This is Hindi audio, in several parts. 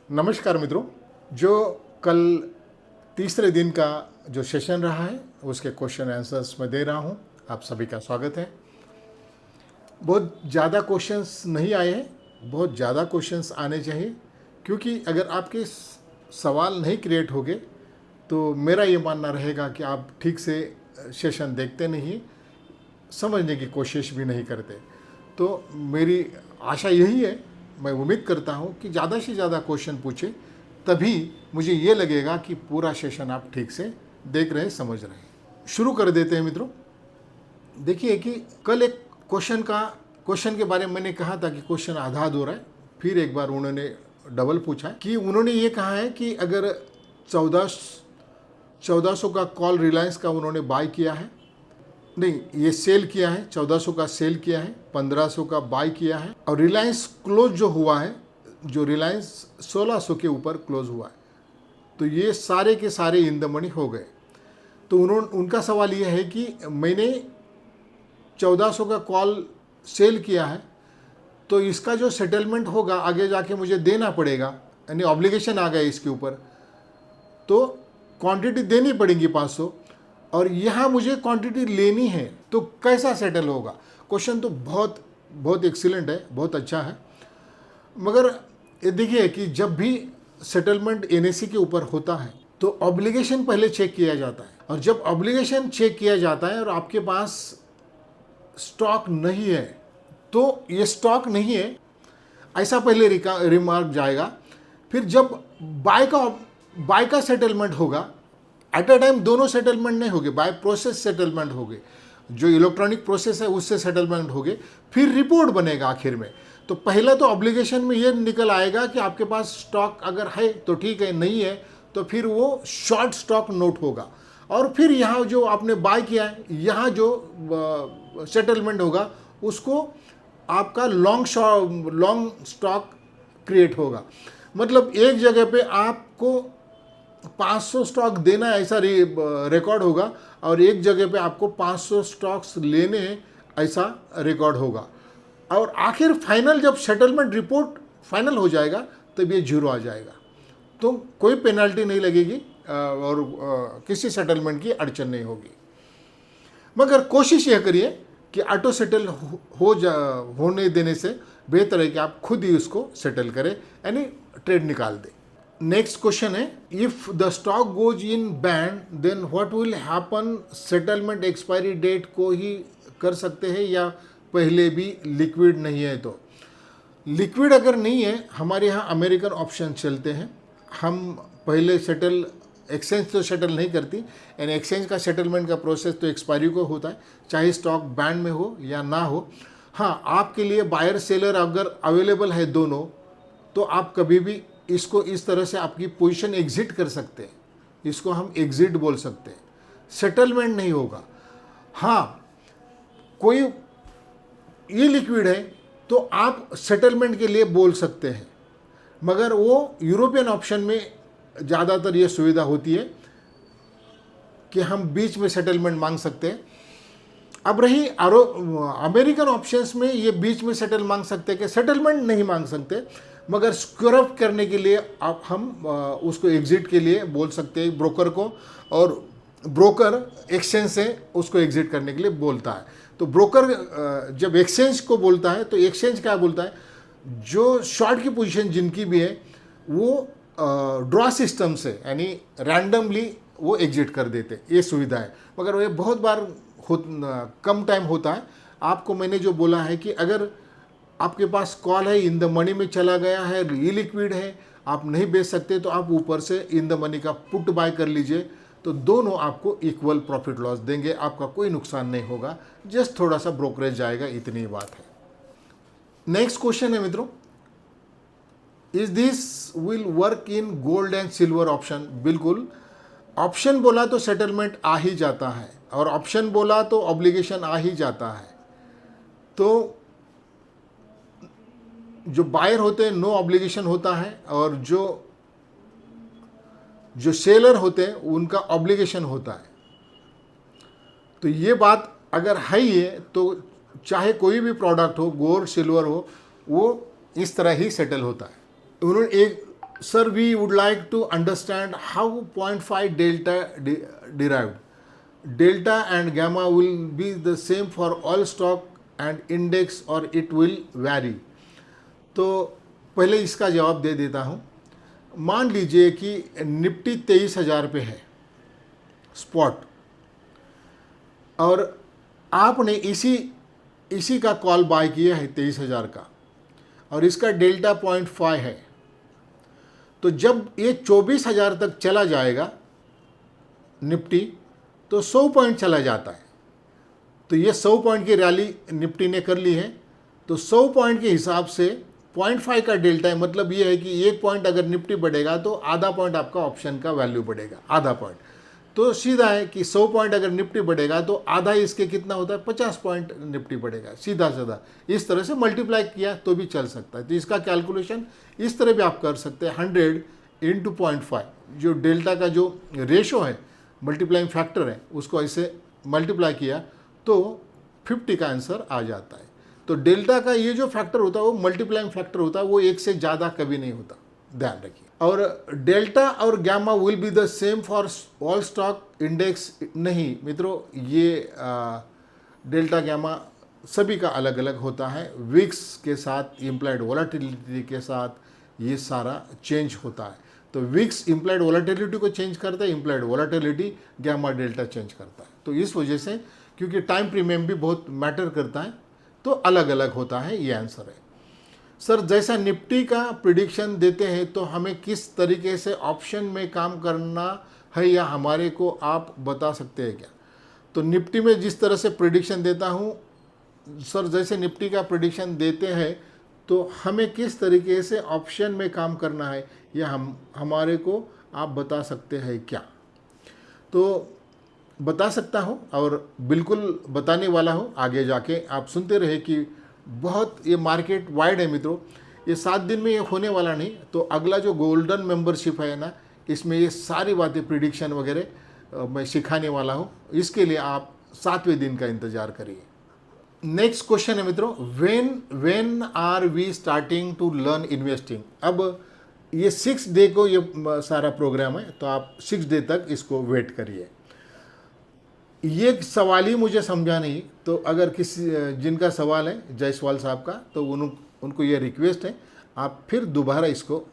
नमस्कार मित्रों। जो कल तीसरे दिन का जो सेशन रहा है उसके क्वेश्चन आंसर्स मैं दे रहा हूं। आप सभी का स्वागत है। बहुत ज़्यादा क्वेश्चंस नहीं आए हैं, बहुत ज़्यादा क्वेश्चंस आने चाहिए, क्योंकि अगर आपके सवाल नहीं क्रिएट होंगे तो मेरा ये मानना रहेगा कि आप ठीक से सेशन देखते नहीं, समझने की कोशिश भी नहीं करते। तो मेरी आशा यही है, मैं उम्मीद करता हूँ कि ज़्यादा से ज़्यादा क्वेश्चन पूछे, तभी मुझे ये लगेगा कि पूरा सेशन आप ठीक से देख रहे हैं, समझ रहे हैं। शुरू कर देते हैं मित्रों। देखिए कि कल एक क्वेश्चन के बारे में मैंने कहा था कि क्वेश्चन आधा अधूरा है। फिर एक बार उन्होंने डबल पूछा कि उन्होंने ये कहा है कि अगर 1400 का कॉल रिलायंस का उन्होंने बाय किया है, नहीं ये सेल किया है, 1400 का सेल किया है, 1500 का बाय किया है, और रिलायंस क्लोज जो हुआ है, जो रिलायंस 1600 के ऊपर क्लोज हुआ है, तो ये सारे के सारे इन द मनी हो गए। तो उनका सवाल ये है कि मैंने 1400 का कॉल सेल किया है, तो इसका जो सेटलमेंट होगा आगे जाके मुझे देना पड़ेगा, यानी ऑब्लिगेशन आ गया इसके ऊपर, तो क्वांटिटी देनी पड़ेगी 500, और यहाँ मुझे क्वांटिटी लेनी है, तो कैसा सेटल होगा। क्वेश्चन तो बहुत बहुत एक्सीलेंट है, बहुत अच्छा है, मगर ये देखिए कि जब भी सेटलमेंट एनएसी के ऊपर होता है तो ऑब्लिगेशन पहले चेक किया जाता है, और जब ऑब्लिगेशन चेक किया जाता है और आपके पास स्टॉक नहीं है, तो ये स्टॉक नहीं है ऐसा पहले रिमार्क जाएगा। फिर जब बाय का सेटलमेंट होगा, एट अ टाइम दोनों सेटलमेंट नहीं होंगे, बाय प्रोसेस सेटलमेंट होंगे, जो इलेक्ट्रॉनिक प्रोसेस है उससे सेटलमेंट होंगे, फिर रिपोर्ट बनेगा आखिर में। तो पहला तो ऑब्लिगेशन में ये निकल आएगा कि आपके पास स्टॉक अगर है तो ठीक है, नहीं है तो फिर वो शॉर्ट स्टॉक नोट होगा, और फिर यहाँ जो आपने बाय किया है, यहाँ जो सेटलमेंट होगा उसको आपका लॉन्ग स्टॉक क्रिएट होगा। मतलब एक जगह पे आपको 500 स्टॉक देना ऐसा रिकॉर्ड होगा, और एक जगह पे आपको 500 स्टॉक्स लेने ऐसा रिकॉर्ड होगा, और आखिर फाइनल जब सेटलमेंट रिपोर्ट फाइनल हो जाएगा तब ये जीरो आ जाएगा। तो कोई पेनल्टी नहीं लगेगी और किसी सेटलमेंट की अड़चन नहीं होगी। मगर कोशिश यह करिए कि ऑटो सेटल होने देने से बेहतर है कि आप खुद ही उसको सेटल करें, यानी ट्रेड निकाल दें। नेक्स्ट क्वेश्चन है, if the stock goes in band then what will happen. Settlement expiry date को ही कर सकते हैं या पहले भी लिक्विड नहीं है? तो लिक्विड अगर नहीं है, हमारे यहाँ अमेरिकन ऑप्शन चलते हैं, हम पहले एक्सचेंज तो सेटल नहीं करती, यानी एक्सचेंज का सेटलमेंट का प्रोसेस तो एक्सपायरी को होता है, चाहे स्टॉक बैंड में हो या ना हो। हाँ, आपके लिए बायर सेलर अगर अवेलेबल है दोनों, तो आप कभी भी इसको इस तरह से आपकी पोजीशन एग्जिट कर सकते हैं, इसको हम एग्जिट बोल सकते हैं, सेटलमेंट नहीं होगा। हाँ, कोई ये लिक्विड है तो आप सेटलमेंट के लिए बोल सकते हैं, मगर वो यूरोपियन ऑप्शन में ज़्यादातर ये सुविधा होती है कि हम बीच में सेटलमेंट मांग सकते हैं। अब रही अमेरिकन ऑप्शंस में ये बीच में सेटल मांग सकते हैं कि सेटलमेंट नहीं मांग सकते, मगर स्क्वेयर अप करने के लिए आप हम उसको एग्जिट के लिए बोल सकते हैं ब्रोकर को, और ब्रोकर एक्सचेंज से उसको एग्जिट करने के लिए बोलता है। तो ब्रोकर जब एक्सचेंज को बोलता है तो एक्सचेंज क्या बोलता है, जो शॉर्ट की पोजीशन जिनकी भी है वो ड्रॉ सिस्टम से, यानी रैंडमली वो एग्जिट कर देते, ये सुविधा है। मगर ये बहुत बार कम टाइम होता है। आपको मैंने जो बोला है कि अगर आपके पास कॉल है, इन द मनी में चला गया है, लिक्विड है, आप नहीं बेच सकते, तो आप ऊपर से इन द मनी का पुट बाय कर लीजिए, तो दोनों आपको इक्वल प्रॉफिट लॉस देंगे, आपका कोई नुकसान नहीं होगा, जस्ट थोड़ा सा ब्रोकरेज जाएगा, इतनी बात है। नेक्स्ट क्वेश्चन है मित्रों, is this will work in gold and silver option? बिल्कुल, ऑप्शन बोला तो सेटलमेंट आ ही जाता है, और ऑप्शन बोला तो ऑब्लिगेशन आ ही जाता है। तो जो बायर होते हैं नो ऑब्लिगेशन होता है, और जो सेलर होते हैं उनका ऑब्लिगेशन होता है। तो ये बात अगर है ही है, तो चाहे कोई भी प्रोडक्ट हो, गोल्ड सिल्वर हो, वो इस तरह ही सेटल होता है। उन्होंने Sir, we would like to understand how 0.5 delta derived. Delta and gamma will be the same for all stock and index or it will vary. तो पहले इसका जवाब दे देता हूँ। मान लीजिए कि निफ्टी 23,000 पे है स्पॉट, और आपने इसी का कॉल बाय किया है 23,000 का, और इसका डेल्टा 0.5 है। तो जब ये 24,000 तक चला जाएगा निफ्टी, तो 100 पॉइंट चला जाता है। तो ये 100 पॉइंट की रैली निफ्टी ने कर ली है, तो 100 पॉइंट के हिसाब से 0.5 का डेल्टा है। मतलब ये है कि 1 पॉइंट अगर निफ्टी बढ़ेगा तो आधा पॉइंट आपका ऑप्शन का वैल्यू बढ़ेगा, आधा पॉइंट। तो सीधा है कि 100 पॉइंट अगर निफ्टी बढ़ेगा तो आधा इसके कितना होता है, 50 पॉइंट निफ्टी बढ़ेगा, सीधा सीधा। इस तरह से मल्टीप्लाई किया तो भी चल सकता है। तो इसका कैलकुलेशन इस तरह भी आप कर सकते हैं, 100 इंटू 0.5, जो डेल्टा का जो रेशो है, मल्टीप्लाइंग फैक्टर है, उसको ऐसे मल्टीप्लाई किया तो 50 का आंसर आ जाता है। तो डेल्टा का ये जो फैक्टर होता है वो मल्टीप्लाइंग फैक्टर होता है, वो एक से ज़्यादा कभी नहीं होता, ध्यान रखिए। और डेल्टा और gamma will be the same for all stock index, नहीं मित्रों, ये डेल्टा गैमा सभी का अलग अलग होता है। विक्स के साथ, इम्प्लाइड वोलेटिलिटी के साथ ये सारा चेंज होता है। तो विक्स इम्प्लाइड वोलेटिलिटी को चेंज करता है, implied volatility gamma delta change करता है। तो इस वजह से, क्योंकि टाइम प्रीमियम भी बहुत मैटर करता है, तो अलग अलग होता है, ये आंसर है। सर, जैसा निफ्टी का प्रिडिक्शन देते हैं तो हमें किस तरीके से ऑप्शन में काम करना है, या हमारे को आप बता सकते हैं क्या? तो निफ्टी में जिस तरह से प्रिडिक्शन देता हूँ सर, जैसे निफ्टी का प्रिडिक्शन देते हैं तो हमें किस तरीके से ऑप्शन में काम करना है, या हमारे को आप बता सकते हैं क्या? तो बता सकता हूँ, और बिल्कुल बताने वाला हूँ। आगे जाके आप सुनते रहे कि बहुत ये मार्केट वाइड है मित्रों, ये 7 दिन में ये होने वाला नहीं। तो अगला जो गोल्डन मेंबरशिप है ना, इसमें ये सारी बातें प्रिडिक्शन वगैरह मैं सिखाने वाला हूँ। इसके लिए आप 7वें दिन का इंतज़ार करिए। नेक्स्ट क्वेश्चन है मित्रों, when are we starting to learn investing. अब ये 6 डे को ये सारा प्रोग्राम है, तो आप 6 डे तक इसको वेट करिए। ये सवाल ही मुझे समझा नहीं, तो अगर किसी जिनका सवाल है जायसवाल साहब का, तो उनको ये रिक्वेस्ट है आप फिर दोबारा इसको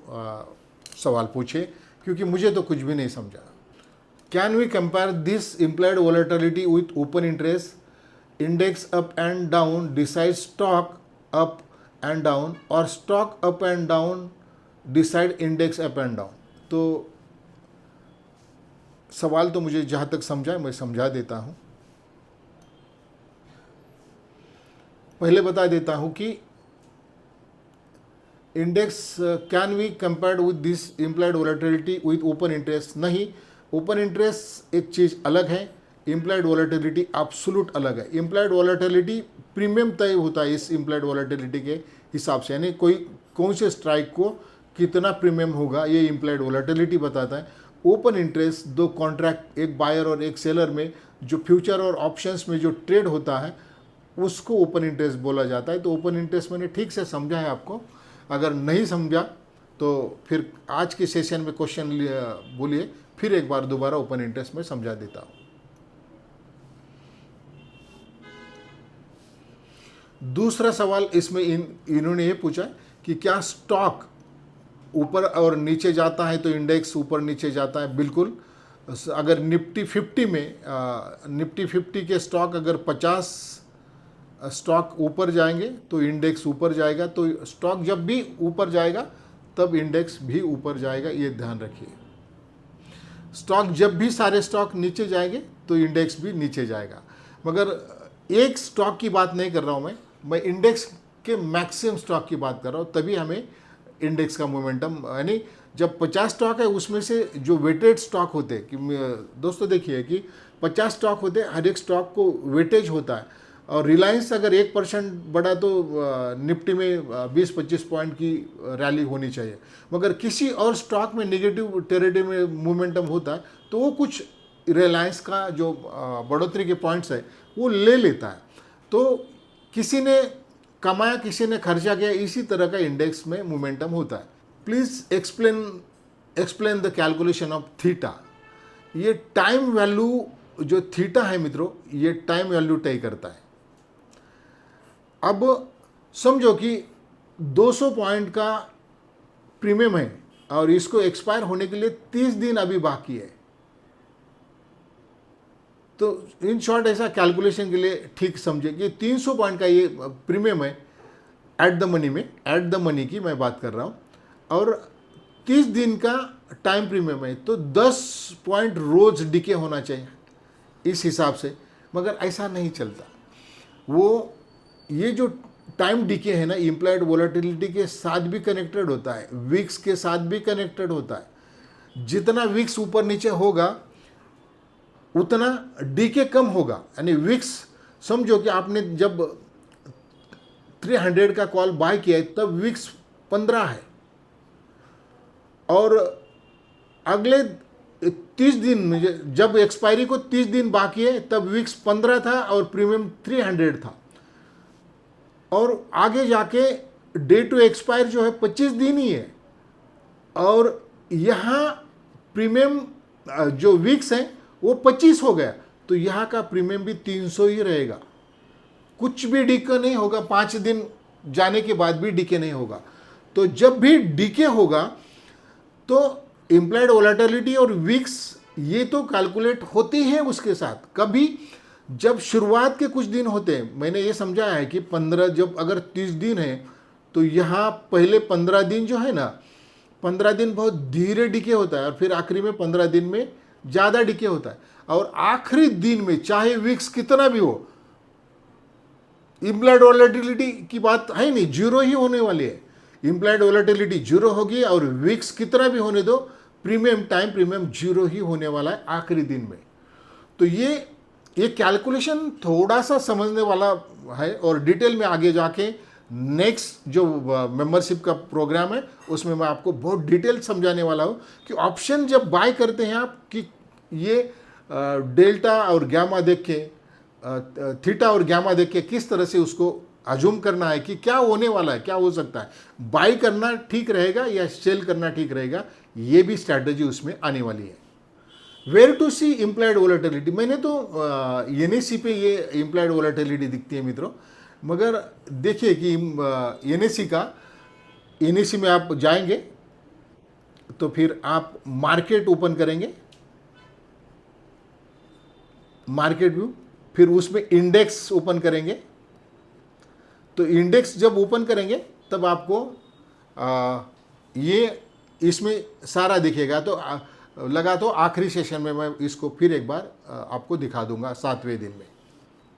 सवाल पूछे, क्योंकि मुझे तो कुछ भी नहीं समझा। Can we compare this implied volatility with open interest, index up and down decide stock up and down, और stock up and down decide index up and down. तो सवाल तो मुझे जहाँ तक समझा है मैं समझा देता हूँ। पहले बता देता हूँ कि index can we compared with this implied volatility with open interest, नहीं। ओपन इंटरेस्ट एक चीज़ अलग है, इम्प्लाइड वोलेटिलिटी एब्सोल्यूट अलग है। इम्प्लाइड वोलेटिलिटी प्रीमियम तय होता है इस इम्प्लाइड वोलेटिलिटी के हिसाब से, यानी कौन से स्ट्राइक को कितना प्रीमियम होगा, ये इम्प्लाइड वोलेटिलिटी बताता है। ओपन इंटरेस्ट, दो कॉन्ट्रैक्ट, एक बायर और एक सेलर में जो फ्यूचर और ऑप्शंस में जो ट्रेड होता है, उसको ओपन इंटरेस्ट बोला जाता है। तो ओपन इंटरेस्ट मैंने ठीक से समझा है आपको। अगर नहीं समझा तो फिर आज के सेशन में क्वेश्चन बोलिए, फिर एक बार दोबारा ओपन इंटरेस्ट में समझा देता हूँ। दूसरा सवाल इसमें इन्होंने ये पूछा कि क्या स्टॉक ऊपर और नीचे जाता है तो इंडेक्स ऊपर नीचे जाता है? बिल्कुल। अगर निफ्टी 50 में निफ्टी 50 के स्टॉक अगर 50 स्टॉक ऊपर जाएंगे तो इंडेक्स ऊपर जाएगा। तो स्टॉक जब भी ऊपर जाएगा तब इंडेक्स भी ऊपर जाएगा, ये ध्यान रखिए। स्टॉक जब भी सारे स्टॉक नीचे जाएंगे तो इंडेक्स भी नीचे जाएगा। मगर एक स्टॉक की बात नहीं कर रहा हूँ मैं इंडेक्स के मैक्सिमम स्टॉक की बात कर रहा हूँ। तभी हमें इंडेक्स का मोमेंटम, यानी जब 50 स्टॉक है उसमें से जो वेटेड स्टॉक होते हैं, कि दोस्तों देखिए कि 50 स्टॉक होते हैं, हर एक स्टॉक को वेटेज होता है। और रिलायंस अगर 1% बढ़ा तो निफ्टी में 20-25 पॉइंट की रैली होनी चाहिए। मगर किसी और स्टॉक में नेगेटिव टेरिटरी में मोमेंटम होता है तो वो कुछ रिलायंस का जो बढ़ोतरी के पॉइंट्स है वो ले लेता है। तो किसी ने कमाया, किसी ने खर्चा किया, इसी तरह का इंडेक्स में मोमेंटम होता है। Please explain the calculation of theta. ये टाइम वैल्यू जो थीटा है मित्रों, ये टाइम वैल्यू तय करता है। अब समझो कि 200 पॉइंट का प्रीमियम है और इसको एक्सपायर होने के लिए 30 दिन अभी बाकी है। तो इन शॉर्ट ऐसा कैलकुलेशन के लिए ठीक समझे कि 300 पॉइंट का ये प्रीमियम है एट द मनी में, एट द मनी की मैं बात कर रहा हूँ, और 30 दिन का टाइम प्रीमियम है, तो 10 पॉइंट रोज डिके होना चाहिए इस हिसाब से। मगर ऐसा नहीं चलता। वो ये जो टाइम डिके है ना, इम्प्लाइड वोलेटिलिटी के साथ भी कनेक्टेड होता है, वीक्स के साथ भी कनेक्टेड होता है। जितना वीक्स ऊपर नीचे होगा उतना डीके कम होगा। यानी वीक्स, समझो कि आपने जब 300 का कॉल बाय किया है तब वीक्स 15 है, और अगले 30 दिन में जब एक्सपायरी को 30 दिन बाकी है तब वीक्स 15 था और प्रीमियम 300 था, और आगे जाके डे टू एक्सपायर जो है 25 दिन ही है, और यहाँ प्रीमियम जो वीक्स हैं वो 25 हो गया, तो यहाँ का प्रीमियम भी 300 ही रहेगा। कुछ भी डीके नहीं होगा, 5 दिन जाने के बाद भी डीके नहीं होगा। तो जब भी डीके होगा तो इम्प्लाइड वोलेटिलिटी और वीक्स ये तो कैलकुलेट होती है उसके साथ। कभी जब शुरुआत के कुछ दिन होते हैं, मैंने ये समझाया है कि 15, जब अगर 30 दिन है तो यहाँ पहले 15 दिन जो है ना, 15 दिन बहुत धीरे डीके होता है, और फिर आखिरी में 15 दिन में ज़्यादा डीके होता है, और आखिरी दिन में चाहे वीक्स कितना भी हो, इम्प्लाइड वोलेटिलिटी की बात है नहीं, जीरो ही होने वाली है। इम्प्लाइड वोलेटिलिटी जीरो होगी और वीक्स कितना भी होने दो, प्रीमियम टाइम प्रीमियम जीरो ही होने वाला है आखिरी दिन में। तो ये कैलकुलेशन थोड़ा सा समझने वाला है, और डिटेल में आगे जाके नेक्स्ट जो मेंबरशिप का प्रोग्राम है उसमें मैं आपको बहुत डिटेल समझाने वाला हूँ कि ऑप्शन जब बाय करते हैं आप, कि ये डेल्टा और गैमा देख के, थीटा और गैमा देख के किस तरह से उसको अज्यूम करना है कि क्या होने वाला है, क्या हो सकता है, बाय करना ठीक रहेगा या सेल करना ठीक रहेगा, ये भी स्ट्रैटेजी उसमें आने वाली है। Where to see implied volatility, मैंने तो एनएसी पे ये इम्प्लाइड वोलेटिलिटी दिखती है मित्रों, मगर देखिए कि एनएसी में आप जाएंगे तो फिर आप मार्केट ओपन करेंगे, मार्केट व्यू, फिर उसमें इंडेक्स ओपन करेंगे। तो इंडेक्स जब ओपन करेंगे तब आपको ये इसमें सारा दिखेगा। तो लगा तो आखिरी सेशन में मैं इसको फिर एक बार आपको दिखा दूंगा 7वें दिन में।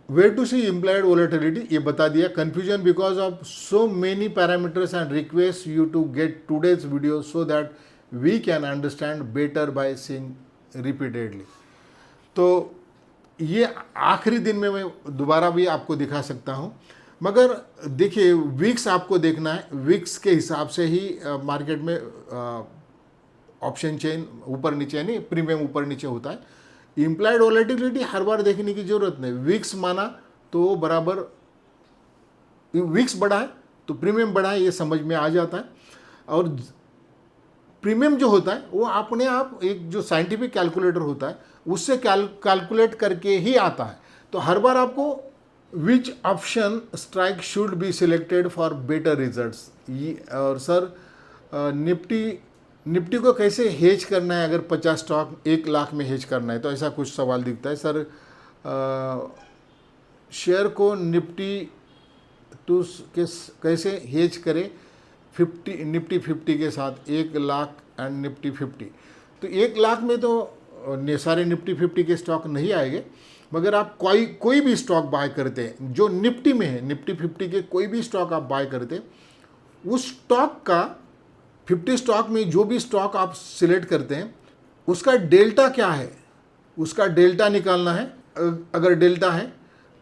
Where to see implied volatility ये बता दिया। Confusion because of so many parameters and request you to get today's video so that we can understand better by seeing repeatedly. तो ये आखिरी दिन में मैं दोबारा भी आपको दिखा सकता हूँ, मगर देखिए वीक्स आपको देखना है, वीक्स के हिसाब से ही मार्केट में ऑप्शन चेन ऊपर नीचे, यानी प्रीमियम ऊपर नीचे होता है। इम्प्लाइड वोलेटिलिटी हर बार देखने की जरूरत नहीं, वीक्स माना तो बराबर, वीक्स बढ़ा है तो प्रीमियम बढ़ा है, ये समझ में आ जाता है। और प्रीमियम जो होता है वो अपने आप एक जो साइंटिफिक कैलकुलेटर होता है उससे कैलकुलेट करके ही आता है। तो हर बार आपको which option strike should be selected for better results. और सर निफ्टी को कैसे हेज करना है, अगर 50 स्टॉक 1 लाख में हेज करना है, तो ऐसा कुछ सवाल दिखता है। सर शेयर को निफ्टी टू कैसे हेज करें निफ्टी 50 के साथ, 1 लाख एंड निफ्टी 50। तो 1 लाख में तो सारे निफ्टी 50 के स्टॉक नहीं आएंगे, मगर आप कोई भी स्टॉक बाय करते हैं जो निफ्टी में है, निफ्टी 50 के कोई भी स्टॉक आप बाय करते हैं, उस स्टॉक का 50 स्टॉक में जो भी स्टॉक आप सिलेक्ट करते हैं उसका डेल्टा क्या है, उसका डेल्टा निकालना है। अगर डेल्टा है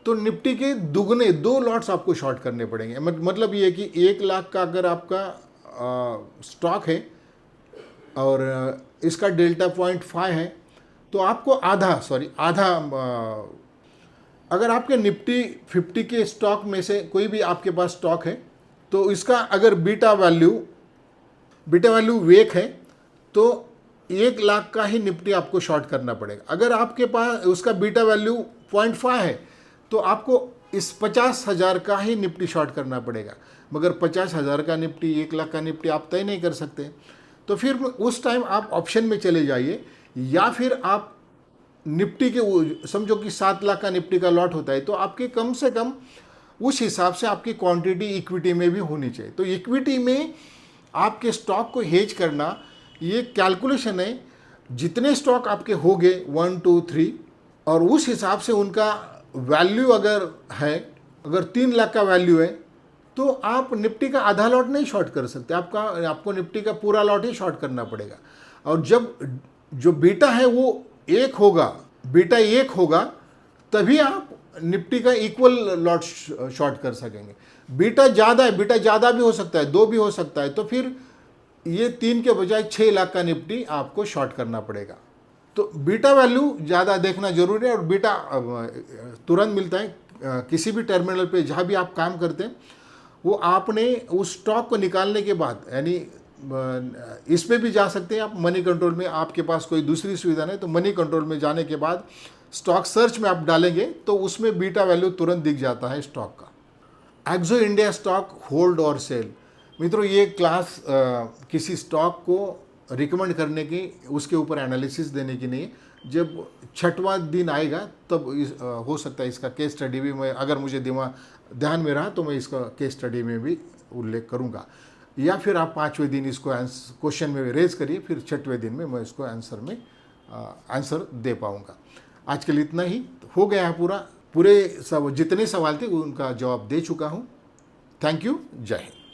तो निफ्टी के दुगने 2 लॉट्स आपको शॉर्ट करने पड़ेंगे। मतलब ये कि 1 लाख का अगर आपका स्टॉक है और इसका डेल्टा 0.5 है, तो आपको आधा अगर आपके निफ्टी 50 के स्टॉक में से कोई भी आपके पास स्टॉक है तो इसका अगर बीटा वैल्यू बीटा वैल्यू 1 है तो 1 लाख का ही निफ्टी आपको शॉर्ट करना पड़ेगा। अगर आपके पास उसका बीटा वैल्यू 0.5 है तो आपको इस 50,000 का ही निफ्टी शॉर्ट करना पड़ेगा, मगर 50,000 का निफ्टी 1 लाख का निफ्टी आप तय नहीं कर सकते। तो फिर उस टाइम आप ऑप्शन में चले जाइए, या फिर आप निफ्टी के समझो कि 7 लाख का निफ्टी का लॉट होता है तो आपके कम से कम उस हिसाब से आपकी क्वांटिटी इक्विटी में भी होनी चाहिए। तो इक्विटी में आपके स्टॉक को हेज करना ये कैलकुलेशन है, जितने स्टॉक आपके हो गए 1 2 3 और उस हिसाब से उनका वैल्यू अगर है, अगर 3 लाख का वैल्यू है तो आप निफ्टी का आधा लॉट नहीं शॉर्ट कर सकते, आपको निफ्टी का पूरा लॉट ही शॉर्ट करना पड़ेगा। और जब जो बीटा है वो 1 होगा, बीटा 1 होगा तभी आप निफ्टी का इक्वल लॉट शॉर्ट कर सकेंगे। बीटा ज़्यादा है, बीटा ज़्यादा भी हो सकता है, 2 भी हो सकता है, तो फिर ये 3 के बजाय 6 लाख का निफ्टी आपको शॉर्ट करना पड़ेगा। तो बीटा वैल्यू ज़्यादा देखना जरूरी है। और बीटा तुरंत मिलता है किसी भी टर्मिनल पे जहाँ भी आप काम करते हैं, वो आपने उस स्टॉक को निकालने के बाद, यानी इस पे भी जा सकते हैं आप मनी कंट्रोल में, आपके पास कोई दूसरी सुविधा नहीं तो मनी कंट्रोल में जाने के बाद स्टॉक सर्च में आप डालेंगे तो उसमें बीटा वैल्यू तुरंत दिख जाता है स्टॉक का। एक्सो इंडिया स्टॉक होल्ड और सेल, मित्रों ये क्लास किसी स्टॉक को रिकमेंड करने की, उसके ऊपर एनालिसिस देने की नहीं है। जब 6वां दिन आएगा तब हो सकता है इसका केस स्टडी भी मैं, अगर मुझे ध्यान में रहा तो मैं इसका केस स्टडी में भी उल्लेख करूंगा, या फिर आप 5वें दिन इसको क्वेश्चन में रेज करिए, फिर 6वें दिन में मैं इसको आंसर दे पाऊंगा। आज के लिए इतना ही हो गया है, पूरे जितने सवाल थे उनका जवाब दे चुका हूँ। थैंक यू, जय हिंद।